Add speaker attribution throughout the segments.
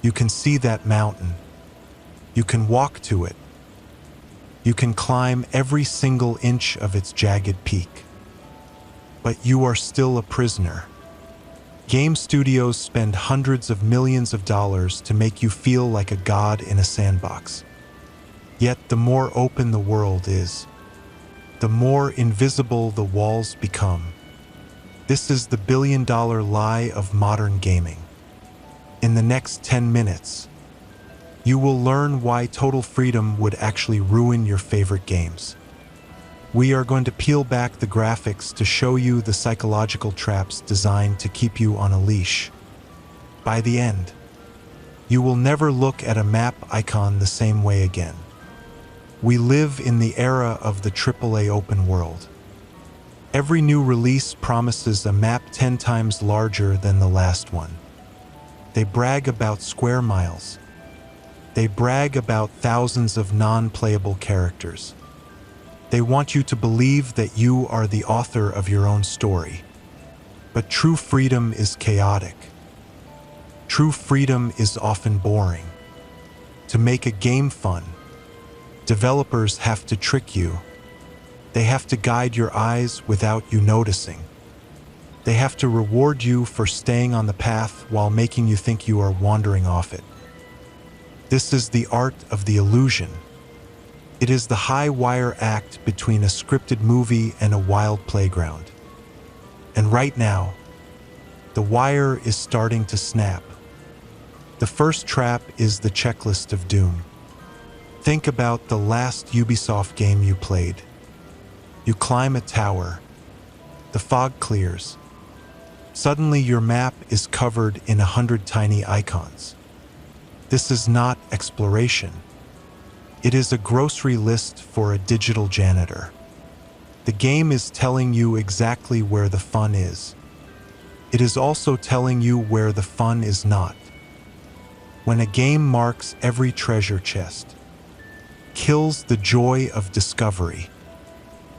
Speaker 1: You can see that mountain. You can walk to it. You can climb every single inch of its jagged peak. But you are still a prisoner. Game studios spend hundreds of millions of dollars to make you feel like a god in a sandbox. Yet the more open the world is, the more invisible the walls become. This is the billion-dollar lie of modern gaming. In the next 10 minutes, you will learn why total freedom would actually ruin your favorite games. We are going to peel back the graphics to show you the psychological traps designed to keep you on a leash. By the end, you will never look at a map icon the same way again. We live in the era of the AAA open world. Every new release promises a map 10 times larger than the last one. They brag about square miles. They brag about thousands of non-playable characters. They want you to believe that you are the author of your own story. But true freedom is chaotic. True freedom is often boring. To make a game fun, developers have to trick you. They have to guide your eyes without you noticing. They have to reward you for staying on the path while making you think you are wandering off it. This is the art of the illusion. It is the high-wire act between a scripted movie and a wild playground. And right now, the wire is starting to snap. The first trap is the checklist of doom. Think about the last Ubisoft game you played. You climb a tower. The fog clears. Suddenly your map is covered in 100 tiny icons. This is not exploration. It is a grocery list for a digital janitor. The game is telling you exactly where the fun is. It is also telling you where the fun is not. When a game marks every treasure chest, kills the joy of discovery,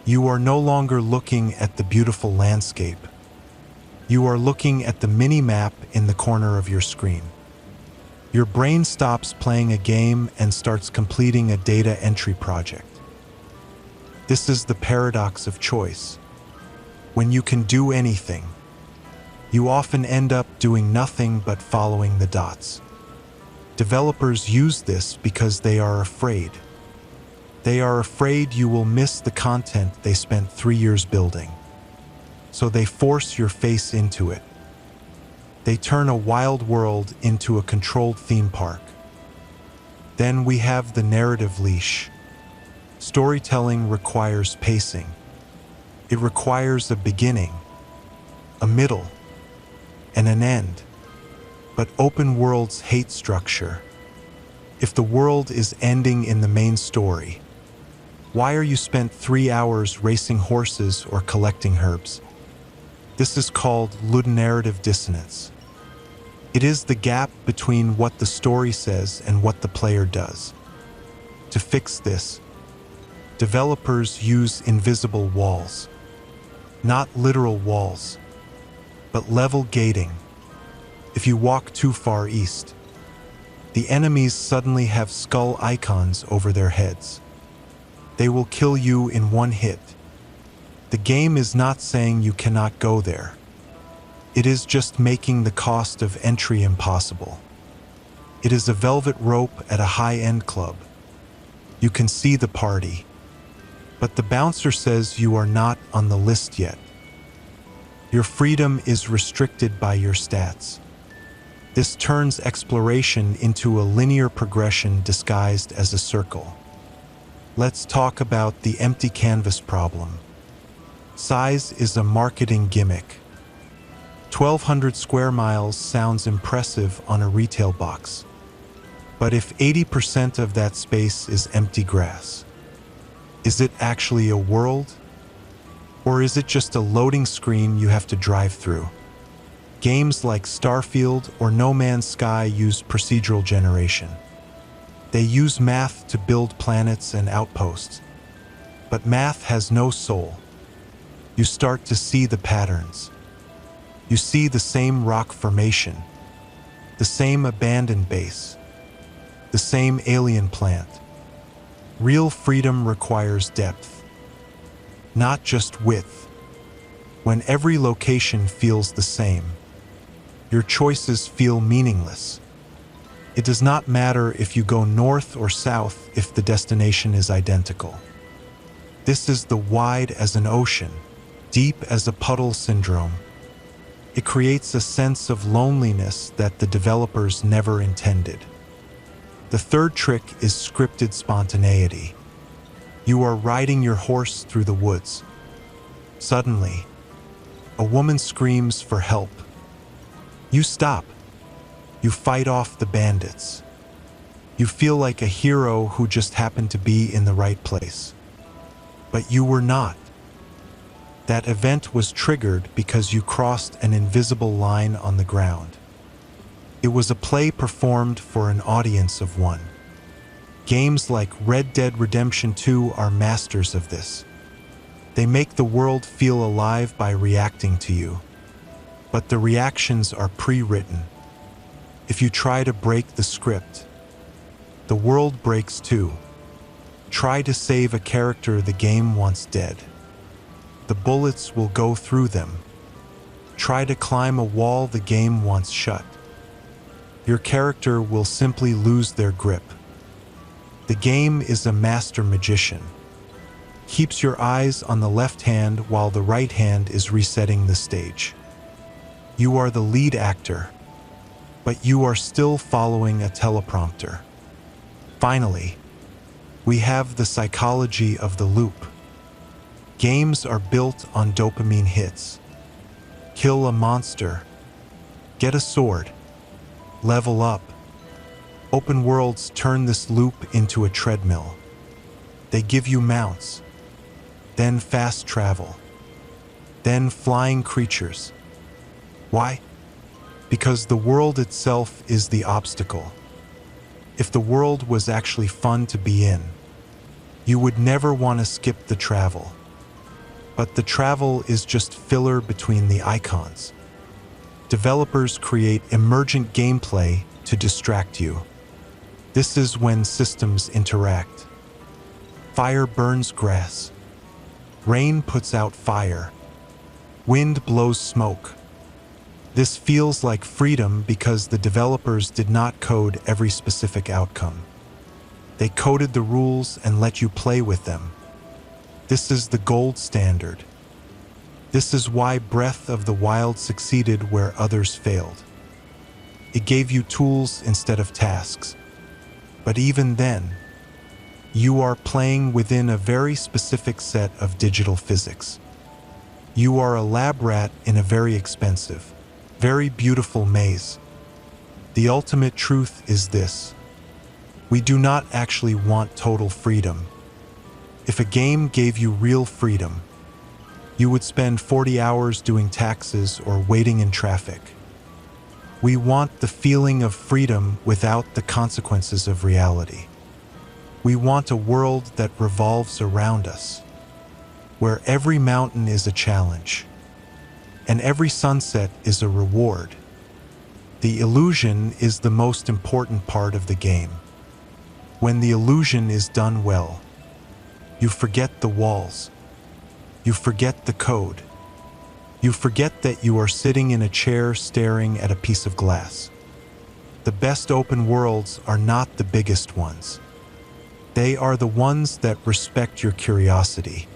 Speaker 1: you are no longer looking at the beautiful landscape. You are looking at the mini-map in the corner of your screen. Your brain stops playing a game and starts completing a data entry project. This is the paradox of choice. When you can do anything, you often end up doing nothing but following the dots. Developers use this because they are afraid. They are afraid you will miss the content they spent 3 years building. So they force your face into it. They turn a wild world into a controlled theme park. Then we have the narrative leash. Storytelling requires pacing. It requires a beginning, a middle, and an end. But open worlds hate structure. If the world is ending in the main story, why are you spent 3 hours racing horses or collecting herbs? This is called ludonarrative dissonance. It is the gap between what the story says and what the player does. To fix this, developers use invisible walls. Not literal walls, but level gating. If you walk too far east, the enemies suddenly have skull icons over their heads. They will kill you in one hit. The game is not saying you cannot go there. It is just making the cost of entry impossible. It is a velvet rope at a high-end club. You can see the party, but the bouncer says you are not on the list yet. Your freedom is restricted by your stats. This turns exploration into a linear progression disguised as a circle. Let's talk about the empty canvas problem. Size is a marketing gimmick. 1,200 square miles sounds impressive on a retail box. But if 80% of that space is empty grass, is it actually a world? Or is it just a loading screen you have to drive through? Games like Starfield or No Man's Sky use procedural generation. They use math to build planets and outposts. But math has no soul. You start to see the patterns. You see the same rock formation. the same abandoned base, the same alien plant. Real freedom requires depth, not just width. When every location feels the same, your choices feel meaningless. It does not matter if you go north or south if the destination is identical. This is the wide as an ocean, deep as a puddle syndrome. It creates a sense of loneliness that the developers never intended. The third trick is scripted spontaneity. You are riding your horse through the woods. Suddenly, a woman screams for help. You stop. You fight off the bandits. You feel like a hero who just happened to be in the right place. But you were not. That event was triggered because you crossed an invisible line on the ground. It was a play performed for an audience of one. Games like Red Dead Redemption 2 are masters of this. They make the world feel alive by reacting to you. But the reactions are pre-written. If you try to break the script, the world breaks too. Try to save a character the game wants dead. The bullets will go through them. Try to climb a wall the game wants shut. Your character will simply lose their grip. The game is a master magician. Keeps your eyes on the left hand while the right hand is resetting the stage. You are the lead actor, but you are still following a teleprompter. Finally, we have the psychology of the loop. Games are built on dopamine hits. Kill a monster. Get a sword. Level up. Open worlds turn this loop into a treadmill. They give you mounts, then fast travel, then flying creatures. Why? Because the world itself is the obstacle. If the world was actually fun to be in, you would never want to skip the travel. But the travel is just filler between the icons. Developers create emergent gameplay to distract you. This is when systems interact. Fire burns grass. Rain puts out fire. Wind blows smoke. This feels like freedom because the developers did not code every specific outcome. They coded the rules and let you play with them. This is the gold standard. This is why Breath of the Wild succeeded where others failed. It gave you tools instead of tasks. But even then, you are playing within a very specific set of digital physics. You are a lab rat in a very expensive, very beautiful maze. The ultimate truth is this: we do not actually want total freedom. If a game gave you real freedom, you would spend 40 hours doing taxes or waiting in traffic. We want the feeling of freedom without the consequences of reality. We want a world that revolves around us, where every mountain is a challenge, and every sunset is a reward. The illusion is the most important part of the game. When the illusion is done well, you forget the walls. You forget the code. You forget that you are sitting in a chair staring at a piece of glass. The best open worlds are not the biggest ones. They are the ones that respect your curiosity.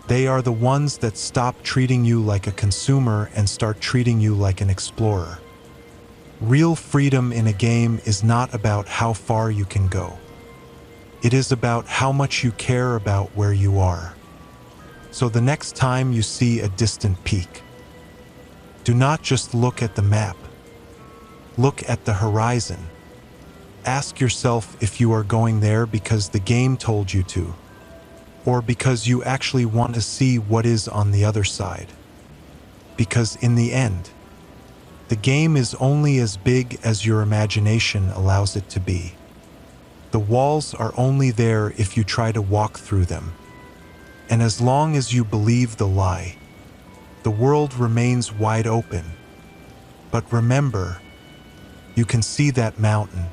Speaker 1: They are the ones that stop treating you like a consumer and start treating you like an explorer. Real freedom in a game is not about how far you can go. It is about how much you care about where you are. So the next time you see a distant peak, do not just look at the map. Look at the horizon. Ask yourself if you are going there because the game told you to, or because you actually want to see what is on the other side. Because in the end, the game is only as big as your imagination allows it to be. The walls are only there if you try to walk through them. And as long as you believe the lie, the world remains wide open. But remember, You can see that mountain,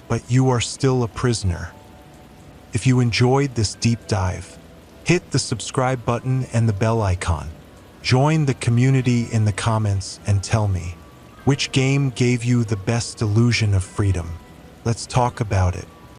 Speaker 1: but you are still a prisoner. If you enjoyed this deep dive, hit the subscribe button and the bell icon. Join the community in the comments and tell me, which game gave you the best illusion of freedom? Let's talk about it.